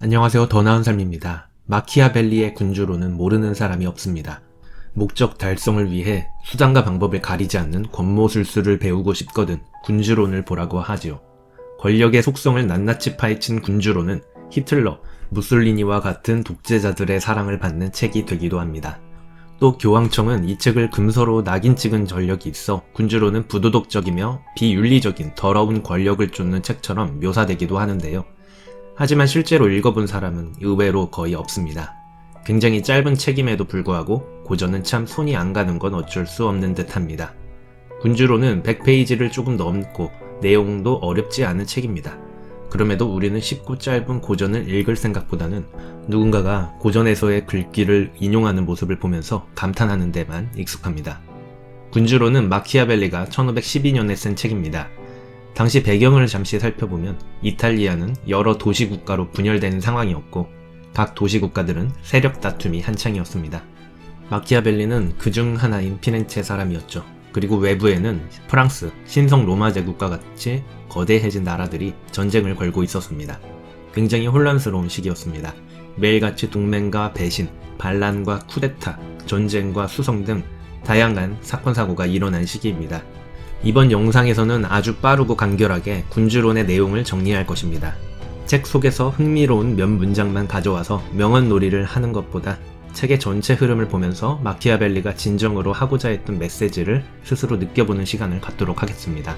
안녕하세요. 더 나은 삶입니다. 마키아벨리의 군주로는 모르는 사람이 없습니다. 목적 달성을 위해 수단과 방법을 가리지 않는 권모술수를 배우고 싶거든 군주론을 보라고 하지요. 권력의 속성을 낱낱이 파헤친 군주론은 히틀러, 무솔리니와 같은 독재자들의 사랑을 받는 책이 되기도 합니다. 또 교황청은 이 책을 금서로 낙인 찍은 전력이 있어 군주론은 부도덕적이며 비윤리적인 더러운 권력을 쫓는 책처럼 묘사되기도 하는데요. 하지만 실제로 읽어본 사람은 의외로 거의 없습니다. 굉장히 짧은 책임에도 불구하고 고전은 참 손이 안 가는 건 어쩔 수 없는 듯 합니다. 군주론은 100페이지를 조금 넘고 내용도 어렵지 않은 책입니다. 그럼에도 우리는 쉽고 짧은 고전을 읽을 생각보다는 누군가가 고전에서의 글귀를 인용하는 모습을 보면서 감탄하는 데만 익숙합니다. 군주론은 마키아벨리가 1512년에 쓴 책입니다. 당시 배경을 잠시 살펴보면 이탈리아는 여러 도시국가로 분열되는 상황이었고 각 도시국가들은 세력 다툼이 한창이었습니다. 마키아벨리는 그중 하나인 피렌체 사람이었죠. 그리고 외부에는 프랑스, 신성 로마 제국과 같이 거대해진 나라들이 전쟁을 걸고 있었습니다. 굉장히 혼란스러운 시기였습니다. 매일같이 동맹과 배신, 반란과 쿠데타, 전쟁과 수성 등 다양한 사건 사고가 일어난 시기입니다. 이번 영상에서는 아주 빠르고 간결하게 군주론의 내용을 정리할 것입니다. 책 속에서 흥미로운 몇 문장만 가져와서 명언놀이를 하는 것보다 책의 전체 흐름을 보면서 마키아벨리가 진정으로 하고자 했던 메시지를 스스로 느껴보는 시간을 갖도록 하겠습니다.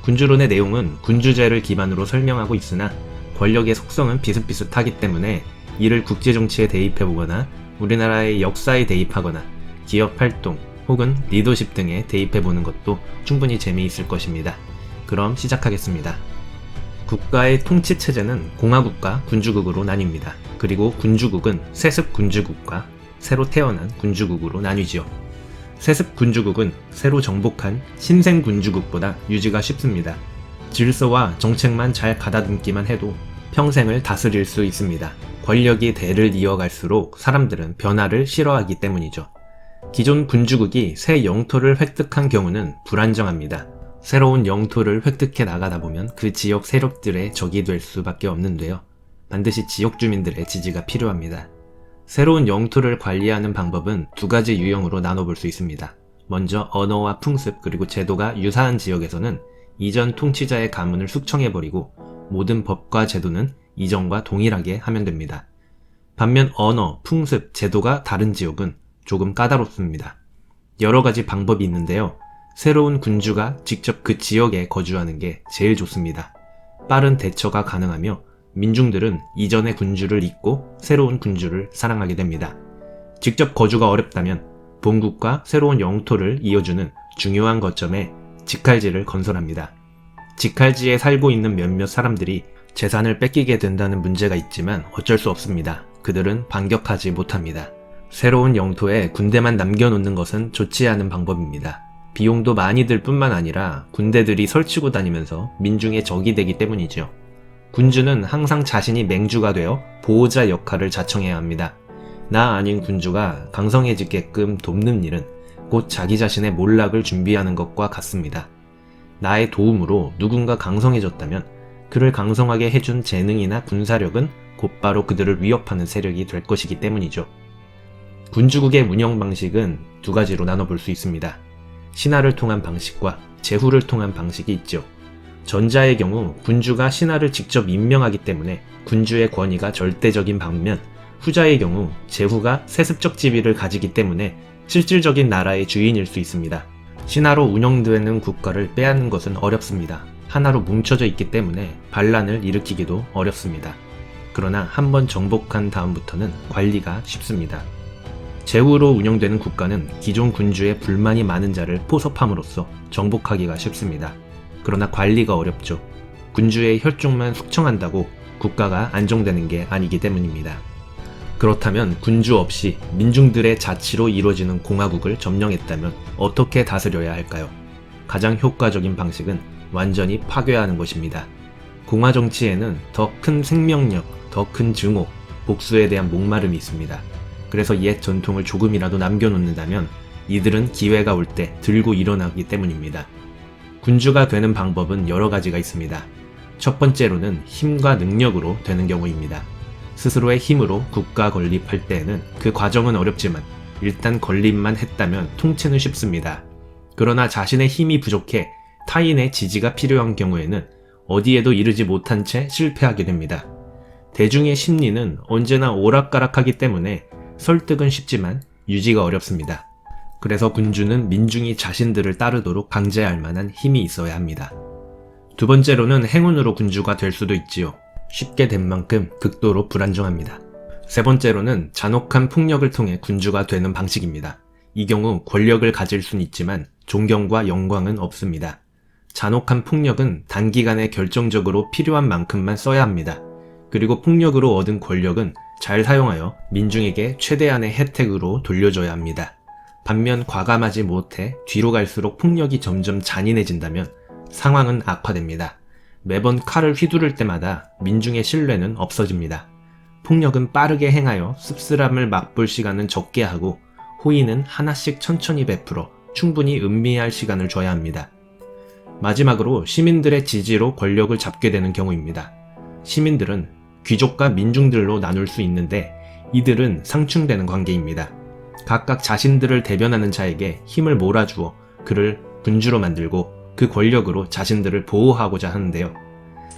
군주론의 내용은 군주제를 기반으로 설명하고 있으나 권력의 속성은 비슷비슷하기 때문에 이를 국제정치에 대입해보거나 우리나라의 역사에 대입하거나 기업활동, 혹은 리더십 등에 대입해보는 것도 충분히 재미있을 것입니다. 그럼 시작하겠습니다. 국가의 통치체제는 공화국과 군주국으로 나뉩니다. 그리고 군주국은 세습 군주국과 새로 태어난 군주국으로 나뉘지요. 세습 군주국은 새로 정복한 신생 군주국보다 유지가 쉽습니다. 질서와 정책만 잘 가다듬기만 해도 평생을 다스릴 수 있습니다. 권력이 대를 이어갈수록 사람들은 변화를 싫어하기 때문이죠. 기존 군주국이 새 영토를 획득한 경우는 불안정합니다. 새로운 영토를 획득해 나가다 보면 그 지역 세력들의 적이 될 수밖에 없는데요. 반드시 지역 주민들의 지지가 필요합니다. 새로운 영토를 관리하는 방법은 두 가지 유형으로 나눠볼 수 있습니다. 먼저 언어와 풍습 그리고 제도가 유사한 지역에서는 이전 통치자의 가문을 숙청해버리고 모든 법과 제도는 이전과 동일하게 하면 됩니다. 반면 언어, 풍습, 제도가 다른 지역은 조금 까다롭습니다. 여러 가지 방법이 있는데요. 새로운 군주가 직접 그 지역에 거주하는 게 제일 좋습니다. 빠른 대처가 가능하며 민중들은 이전의 군주를 잊고 새로운 군주를 사랑하게 됩니다. 직접 거주가 어렵다면 본국과 새로운 영토를 이어주는 중요한 거점에 직할지를 건설합니다. 직할지에 살고 있는 몇몇 사람들이 재산을 뺏기게 된다는 문제가 있지만 어쩔 수 없습니다. 그들은 반격하지 못합니다. 새로운 영토에 군대만 남겨놓는 것은 좋지 않은 방법입니다. 비용도 많이 들 뿐만 아니라 군대들이 설치고 다니면서 민중의 적이 되기 때문이죠. 군주는 항상 자신이 맹주가 되어 보호자 역할을 자청해야 합니다. 나 아닌 군주가 강성해지게끔 돕는 일은 곧 자기 자신의 몰락을 준비하는 것과 같습니다. 나의 도움으로 누군가 강성해졌다면 그를 강성하게 해준 재능이나 군사력은 곧바로 그들을 위협하는 세력이 될 것이기 때문이죠. 군주국의 운영 방식은 두 가지로 나눠볼 수 있습니다. 신하를 통한 방식과 제후를 통한 방식이 있죠. 전자의 경우 군주가 신하를 직접 임명하기 때문에 군주의 권위가 절대적인 반면 후자의 경우 제후가 세습적 지위를 가지기 때문에 실질적인 나라의 주인일 수 있습니다. 신하로 운영되는 국가를 빼앗는 것은 어렵습니다. 하나로 뭉쳐져 있기 때문에 반란을 일으키기도 어렵습니다. 그러나 한번 정복한 다음부터는 관리가 쉽습니다. 제후로 운영되는 국가는 기존 군주의 불만이 많은 자를 포섭함으로써 정복하기가 쉽습니다. 그러나 관리가 어렵죠. 군주의 혈족만 숙청한다고 국가가 안정되는 게 아니기 때문입니다. 그렇다면 군주 없이 민중들의 자치로 이루어지는 공화국을 점령했다면 어떻게 다스려야 할까요? 가장 효과적인 방식은 완전히 파괴하는 것입니다. 공화 정치에는 더 큰 생명력, 더 큰 증오, 복수에 대한 목마름이 있습니다. 그래서 옛 전통을 조금이라도 남겨놓는다면 이들은 기회가 올 때 들고 일어나기 때문입니다. 군주가 되는 방법은 여러 가지가 있습니다. 첫 번째로는 힘과 능력으로 되는 경우입니다. 스스로의 힘으로 국가 건립할 때에는 그 과정은 어렵지만 일단 건립만 했다면 통치는 쉽습니다. 그러나 자신의 힘이 부족해 타인의 지지가 필요한 경우에는 어디에도 이르지 못한 채 실패하게 됩니다. 대중의 심리는 언제나 오락가락하기 때문에 설득은 쉽지만 유지가 어렵습니다. 그래서 군주는 민중이 자신들을 따르도록 강제할 만한 힘이 있어야 합니다. 두 번째로는 행운으로 군주가 될 수도 있지요. 쉽게 된 만큼 극도로 불안정합니다. 세 번째로는 잔혹한 폭력을 통해 군주가 되는 방식입니다. 이 경우 권력을 가질 수는 있지만 존경과 영광은 없습니다. 잔혹한 폭력은 단기간에 결정적으로 필요한 만큼만 써야 합니다. 그리고 폭력으로 얻은 권력은 잘 사용하여 민중에게 최대한의 혜택으로 돌려줘야 합니다. 반면 과감하지 못해 뒤로 갈수록 폭력이 점점 잔인해진다면 상황은 악화됩니다. 매번 칼을 휘두를 때마다 민중의 신뢰는 없어집니다. 폭력은 빠르게 행하여 씁쓸함을 맛볼 시간은 적게 하고 호의는 하나씩 천천히 베풀어 충분히 음미할 시간을 줘야 합니다. 마지막으로 시민들의 지지로 권력을 잡게 되는 경우입니다. 시민들은 귀족과 민중들로 나눌 수 있는데 이들은 상충되는 관계입니다. 각각 자신들을 대변하는 자에게 힘을 몰아주어 그를 군주로 만들고 그 권력으로 자신들을 보호하고자 하는데요.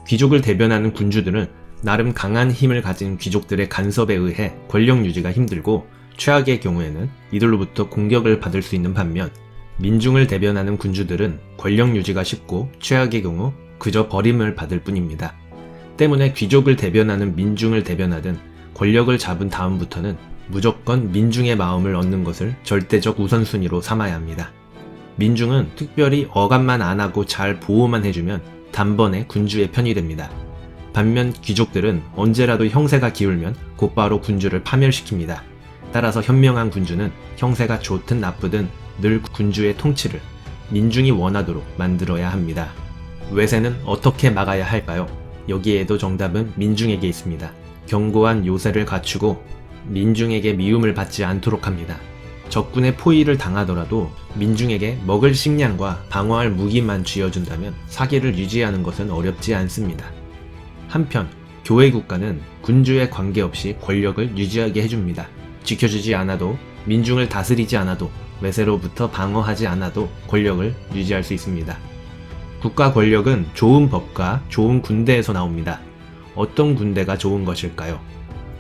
귀족을 대변하는 군주들은 나름 강한 힘을 가진 귀족들의 간섭에 의해 권력 유지가 힘들고 최악의 경우에는 이들로부터 공격을 받을 수 있는 반면 민중을 대변하는 군주들은 권력 유지가 쉽고 최악의 경우 그저 버림을 받을 뿐입니다. 때문에 귀족을 대변하는 민중을 대변하든 권력을 잡은 다음부터는 무조건 민중의 마음을 얻는 것을 절대적 우선순위로 삼아야 합니다. 민중은 특별히 억압만 안 하고 잘 보호만 해주면 단번에 군주의 편이 됩니다. 반면 귀족들은 언제라도 형세가 기울면 곧바로 군주를 파멸시킵니다. 따라서 현명한 군주는 형세가 좋든 나쁘든 늘 군주의 통치를 민중이 원하도록 만들어야 합니다. 외세는 어떻게 막아야 할까요? 여기에도 정답은 민중에게 있습니다. 견고한 요새를 갖추고 민중에게 미움을 받지 않도록 합니다. 적군의 포위를 당하더라도 민중에게 먹을 식량과 방어할 무기만 쥐어준다면 사기를 유지하는 것은 어렵지 않습니다. 한편 교회 국가는 군주에 관계없이 권력을 유지하게 해줍니다. 지켜주지 않아도 민중을 다스리지 않아도 외세로부터 방어하지 않아도 권력을 유지할 수 있습니다. 국가 권력은 좋은 법과 좋은 군대에서 나옵니다. 어떤 군대가 좋은 것일까요?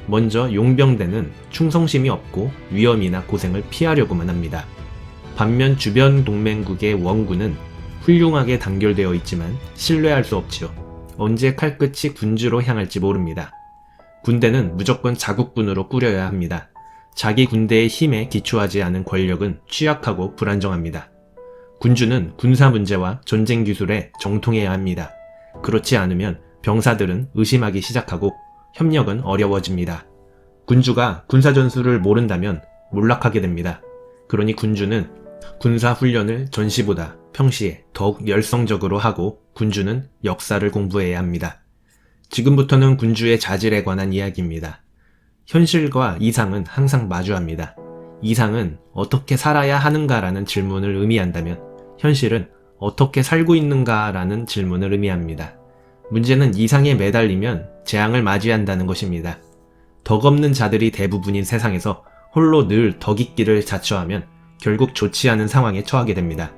먼저 용병대는 충성심이 없고 위험이나 고생을 피하려고만 합니다. 반면 주변 동맹국의 원군은 훌륭하게 단결되어 있지만 신뢰할 수 없지요. 언제 칼끝이 군주로 향할지 모릅니다. 군대는 무조건 자국군으로 꾸려야 합니다. 자기 군대의 힘에 기초하지 않은 권력은 취약하고 불안정합니다. 군주는 군사 문제와 전쟁 기술에 정통해야 합니다. 그렇지 않으면 병사들은 의심하기 시작하고 협력은 어려워집니다. 군주가 군사 전술을 모른다면 몰락하게 됩니다. 그러니 군주는 군사 훈련을 전시보다 평시에 더욱 열성적으로 하고 군주는 역사를 공부해야 합니다. 지금부터는 군주의 자질에 관한 이야기입니다. 현실과 이상은 항상 마주합니다. 이상은 어떻게 살아야 하는가라는 질문을 의미한다면 현실은 어떻게 살고 있는가라는 질문을 의미합니다. 문제는 이상에 매달리면 재앙을 맞이한다는 것입니다. 덕없는 자들이 대부분인 세상에서 홀로 늘 덕있기를 자처하면 결국 좋지 않은 상황에 처하게 됩니다.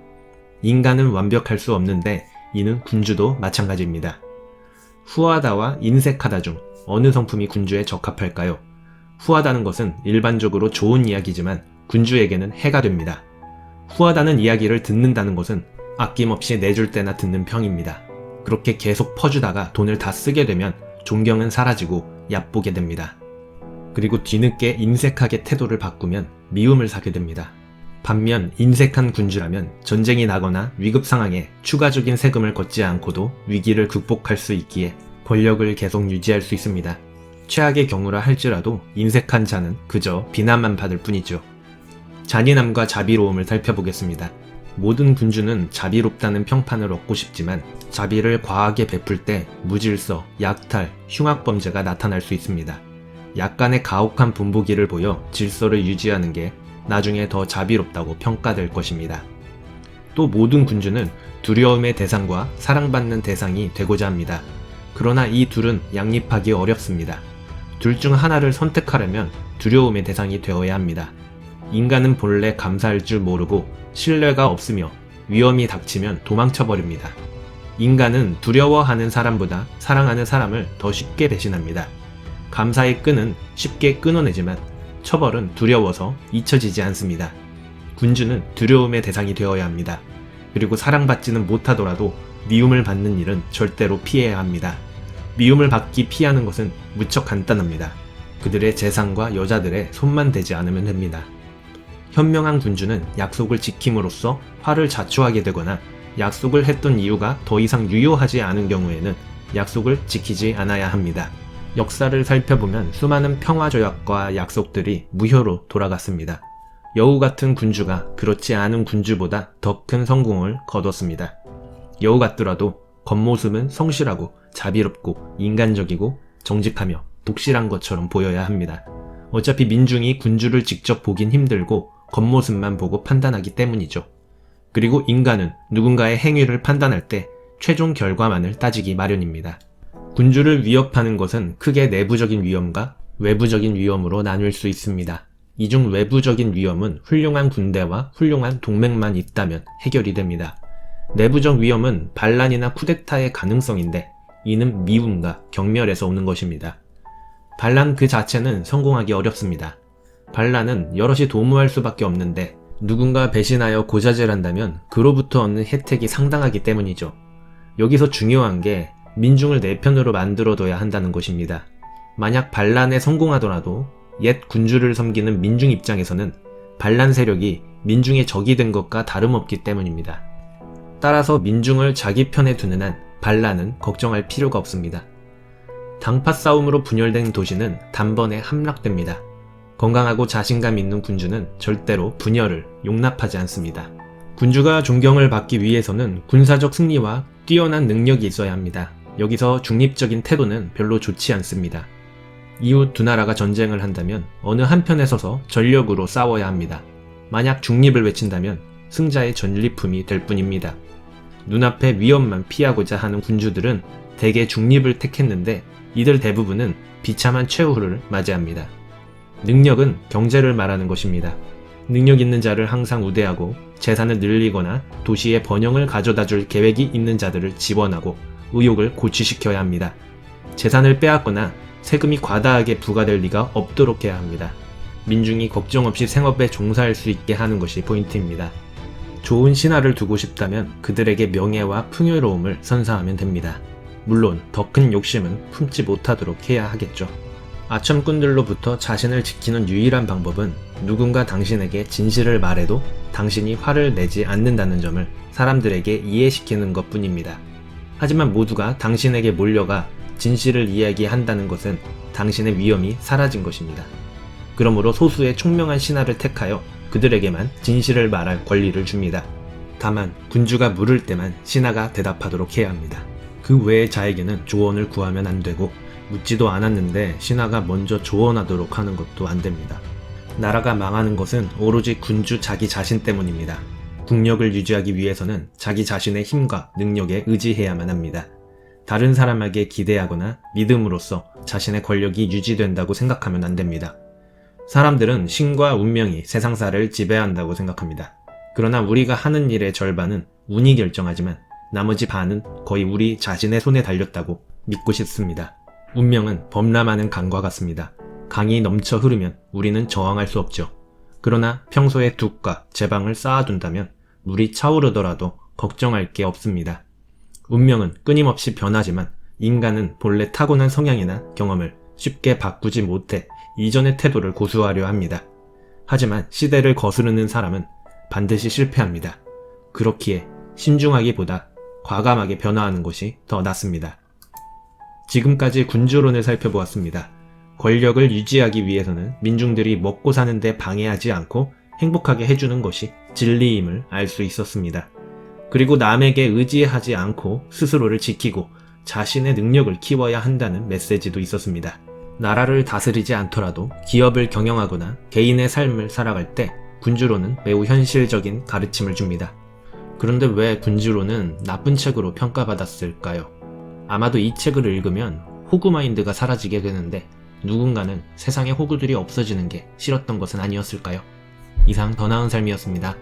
인간은 완벽할 수 없는데 이는 군주도 마찬가지입니다. 후하다와 인색하다 중 어느 성품이 군주에 적합할까요? 후하다는 것은 일반적으로 좋은 이야기지만 군주에게는 해가 됩니다. 후하다는 이야기를 듣는다는 것은 아낌없이 내줄 때나 듣는 평입니다. 그렇게 계속 퍼주다가 돈을 다 쓰게 되면 존경은 사라지고 얕보게 됩니다. 그리고 뒤늦게 인색하게 태도를 바꾸면 미움을 사게 됩니다. 반면 인색한 군주라면 전쟁이 나거나 위급 상황에 추가적인 세금을 걷지 않고도 위기를 극복할 수 있기에 권력을 계속 유지할 수 있습니다. 최악의 경우라 할지라도 인색한 자는 그저 비난만 받을 뿐이죠. 잔인함과 자비로움을 살펴보겠습니다. 모든 군주는 자비롭다는 평판을 얻고 싶지만 자비를 과하게 베풀 때 무질서, 약탈, 흉악범죄가 나타날 수 있습니다. 약간의 가혹한 분보기를 보여 질서를 유지하는 게 나중에 더 자비롭다고 평가될 것입니다. 또 모든 군주는 두려움의 대상과 사랑받는 대상이 되고자 합니다. 그러나 이 둘은 양립하기 어렵습니다. 둘 중 하나를 선택하려면 두려움의 대상이 되어야 합니다. 인간은 본래 감사할 줄 모르고 신뢰가 없으며 위험이 닥치면 도망쳐버립니다. 인간은 두려워하는 사람보다 사랑하는 사람을 더 쉽게 배신합니다. 감사의 끈은 쉽게 끊어내지만 처벌은 두려워서 잊혀지지 않습니다. 군주는 두려움의 대상이 되어야 합니다. 그리고 사랑받지는 못하더라도 미움을 받는 일은 절대로 피해야 합니다. 미움을 받기 피하는 것은 무척 간단합니다. 그들의 재산과 여자들의 손만 대지 않으면 됩니다. 현명한 군주는 약속을 지킴으로써 화를 자초하게 되거나 약속을 했던 이유가 더 이상 유효하지 않은 경우에는 약속을 지키지 않아야 합니다. 역사를 살펴보면 수많은 평화조약과 약속들이 무효로 돌아갔습니다. 여우 같은 군주가 그렇지 않은 군주보다 더 큰 성공을 거뒀습니다. 여우 같더라도 겉모습은 성실하고 자비롭고 인간적이고 정직하며 독실한 것처럼 보여야 합니다. 어차피 민중이 군주를 직접 보긴 힘들고 겉모습만 보고 판단하기 때문이죠. 그리고 인간은 누군가의 행위를 판단할 때 최종 결과만을 따지기 마련입니다. 군주를 위협하는 것은 크게 내부적인 위험과 외부적인 위험으로 나뉠 수 있습니다. 이 중 외부적인 위험은 훌륭한 군대와 훌륭한 동맹만 있다면 해결이 됩니다. 내부적 위험은 반란이나 쿠데타의 가능성인데 이는 미움과 경멸에서 오는 것입니다. 반란 그 자체는 성공하기 어렵습니다. 반란은 여럿이 도모할 수밖에 없는데 누군가 배신하여 고자질한다면 그로부터 얻는 혜택이 상당하기 때문이죠. 여기서 중요한 게 민중을 내 편으로 만들어둬야 한다는 것입니다. 만약 반란에 성공하더라도 옛 군주를 섬기는 민중 입장에서는 반란 세력이 민중의 적이 된 것과 다름없기 때문입니다. 따라서 민중을 자기 편에 두는 한 반란은 걱정할 필요가 없습니다. 당파 싸움으로 분열된 도시는 단번에 함락됩니다. 건강하고 자신감 있는 군주는 절대로 분열을 용납하지 않습니다. 군주가 존경을 받기 위해서는 군사적 승리와 뛰어난 능력이 있어야 합니다. 여기서 중립적인 태도는 별로 좋지 않습니다. 이웃 두 나라가 전쟁을 한다면 어느 한편에 서서 전력으로 싸워야 합니다. 만약 중립을 외친다면 승자의 전리품이 될 뿐입니다. 눈앞의 위험만 피하고자 하는 군주들은 대개 중립을 택했는데 이들 대부분은 비참한 최후를 맞이합니다. 능력은 경제를 말하는 것입니다. 능력 있는 자를 항상 우대하고 재산을 늘리거나 도시의 번영을 가져다줄 계획이 있는 자들을 지원하고 의욕을 고취시켜야 합니다. 재산을 빼앗거나 세금이 과다하게 부과될 리가 없도록 해야 합니다. 민중이 걱정 없이 생업에 종사할 수 있게 하는 것이 포인트입니다. 좋은 신하를 두고 싶다면 그들에게 명예와 풍요로움을 선사하면 됩니다. 물론 더 큰 욕심은 품지 못하도록 해야 하겠죠. 아첨꾼들로부터 자신을 지키는 유일한 방법은 누군가 당신에게 진실을 말해도 당신이 화를 내지 않는다는 점을 사람들에게 이해시키는 것뿐입니다. 하지만 모두가 당신에게 몰려가 진실을 이야기한다는 것은 당신의 위험이 사라진 것입니다. 그러므로 소수의 총명한 신하를 택하여 그들에게만 진실을 말할 권리를 줍니다. 다만 군주가 물을 때만 신하가 대답하도록 해야 합니다. 그 외의 자에게는 조언을 구하면 안 되고 묻지도 않았는데 신하가 먼저 조언하도록 하는 것도 안 됩니다. 나라가 망하는 것은 오로지 군주 자기 자신 때문입니다. 국력을 유지하기 위해서는 자기 자신의 힘과 능력에 의지해야만 합니다. 다른 사람에게 기대하거나 믿음으로써 자신의 권력이 유지된다고 생각하면 안 됩니다. 사람들은 신과 운명이 세상사를 지배한다고 생각합니다. 그러나 우리가 하는 일의 절반은 운이 결정하지만 나머지 반은 거의 우리 자신의 손에 달렸다고 믿고 싶습니다. 운명은 범람하는 강과 같습니다. 강이 넘쳐 흐르면 우리는 저항할 수 없죠. 그러나 평소에 둑과 제방을 쌓아둔다면 물이 차오르더라도 걱정할 게 없습니다. 운명은 끊임없이 변하지만 인간은 본래 타고난 성향이나 경험을 쉽게 바꾸지 못해 이전의 태도를 고수하려 합니다. 하지만 시대를 거스르는 사람은 반드시 실패합니다. 그렇기에 신중하기보다 과감하게 변화하는 것이 더 낫습니다. 지금까지 군주론을 살펴보았습니다. 권력을 유지하기 위해서는 민중들이 먹고 사는데 방해하지 않고 행복하게 해주는 것이 진리임을 알 수 있었습니다. 그리고 남에게 의지하지 않고 스스로를 지키고 자신의 능력을 키워야 한다는 메시지도 있었습니다. 나라를 다스리지 않더라도 기업을 경영하거나 개인의 삶을 살아갈 때 군주론은 매우 현실적인 가르침을 줍니다. 그런데 왜 군주론은 나쁜 책으로 평가받았을까요? 아마도 이 책을 읽으면 호구마인드가 사라지게 되는데 누군가는 세상의 호구들이 없어지는 게 싫었던 것은 아니었을까요? 이상 더 나은 삶이었습니다.